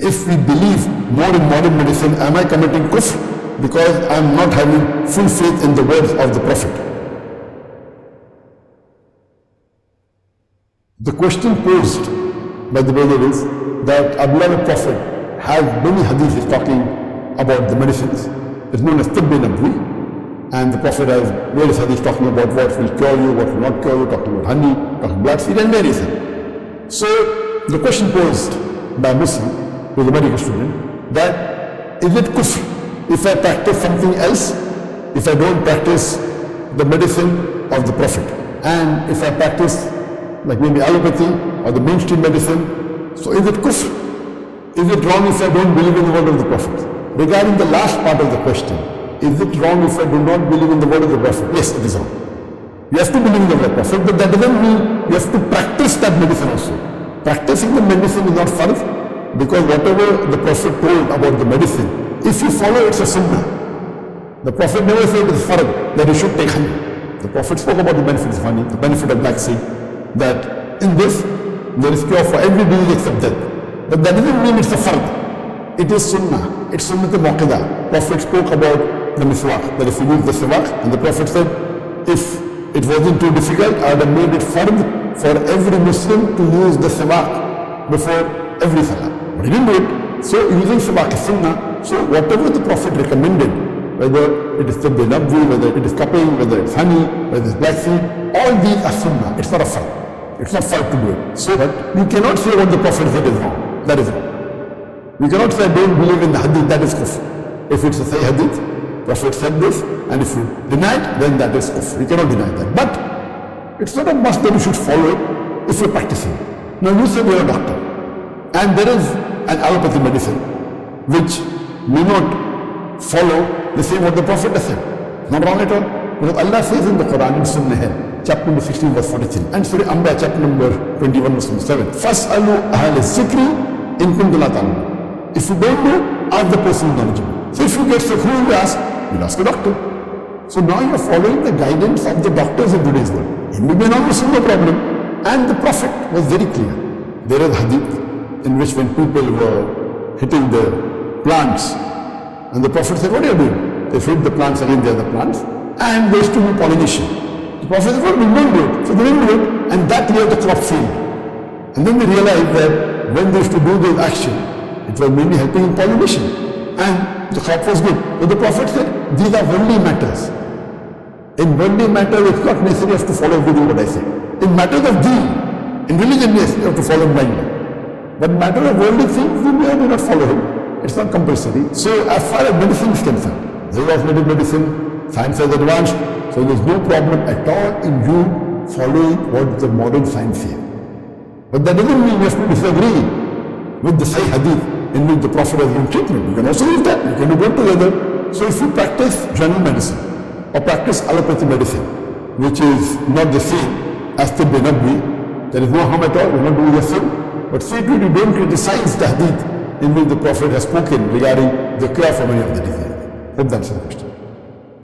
If we believe more in modern medicine, am I committing kufr because I am not having full faith in the words of the Prophet? The question posed by the brother is that our beloved Prophet has many hadiths talking about the medicines. It's known as Tibb Nabwi, and the Prophet has various hadiths talking about what will cure you, what will not cure you, talking about honey, talking about blood seed and various things. So the question posed by a Muslim to the medical student that is it kufr if I practice something else, if I don't practice the medicine of the Prophet, and if I practice like maybe allopathy or the mainstream medicine, so is it kufr? Is it wrong if I don't believe in the word of the Prophet? Regarding the last part of the question, is it wrong if I do not believe in the word of the Prophet? Yes, it is wrong. You have to believe in the word of the Prophet, but that doesn't mean you have to practice that medicine also. Practicing the medicine is not farz, because whatever the Prophet told about the medicine, if you follow it's a sunnah. The Prophet never said it's farz that you should take honey. The Prophet spoke about the benefits of honey, the benefit of black seed, that in this there is cure for every disease except death. But that doesn't mean it's a farz. It is sunnah. It's sunnah al-muqadah. Prophet spoke about the miswak, that if you use the siwak, and the Prophet said, if it wasn't too difficult, I would have made it farz for every Muslim to use the siwak before every salah. But he didn't do it. So using siwak is sunnah. So whatever the Prophet recommended, whether it is Tibb Nabwi, whether it is cupping, whether it's honey, whether it's black seed, all these are sunnah. It's not a farz. It's not farz to do it. So that you cannot say what the Prophet said is wrong. That is wrong. You cannot say don't believe in the hadith, that is kufr. If it's a say hadith, Prophet said this, and if you deny it, then that is kufr. You cannot deny that. But it's not a must that you should follow it if you're practicing it. Now you say you're a doctor, and there is an allopathy medicine which may not follow the same what the Prophet has said. It's not wrong at all. Because Allah says in the Quran, in Sunnah, chapter number 16, verse 43, and Surah Anbiya, chapter number 21, verse 7, فَاسْأَلُوا أَهْلَ الذِّكْرِ إِن كُنتُمْ لَا تَعْلَمُونَ. If you don't know, ask the person knowledgeable. So if you get sick, who will you ask? You'll ask a doctor. So now you're following the guidance of the doctors in today's world. He may be non-Muslim, no problem. And the Prophet was very clear. There is hadith in which when people were hitting the plants, and the Prophet said, what are you doing? They hit the plants again, the other plants, and there used to be pollination. The Prophet said, well, we don't do it. So they didn't do it, and that year the crop failed. And then they realized that when they used to do this action, it was mainly helping in pollination, and the crop was good. So the Prophet said, these are worldly matters. In worldly matters, it's not necessary you have to follow everything what I say. In matters of deen, in religion, yes, you have to follow blindly. But in matter of worldly things, you may or may not follow him. It's not compulsory. So as far as medicine is concerned, there is alternative medicine, science has advanced, so there's no problem at all in you following what the modern science says. But that doesn't mean you have to disagree with the Sahih Hadith in which the Prophet has given treatment. You can also use that. You can do both together. So if you practice general medicine or practice allopathy medicine, which is not the same as Tibb Nabwi, there is no harm at all. You will not do your sin. But say to you, don't criticize the Hadith in which the Prophet has spoken regarding the cure for many of the diseases. Hope that's the question.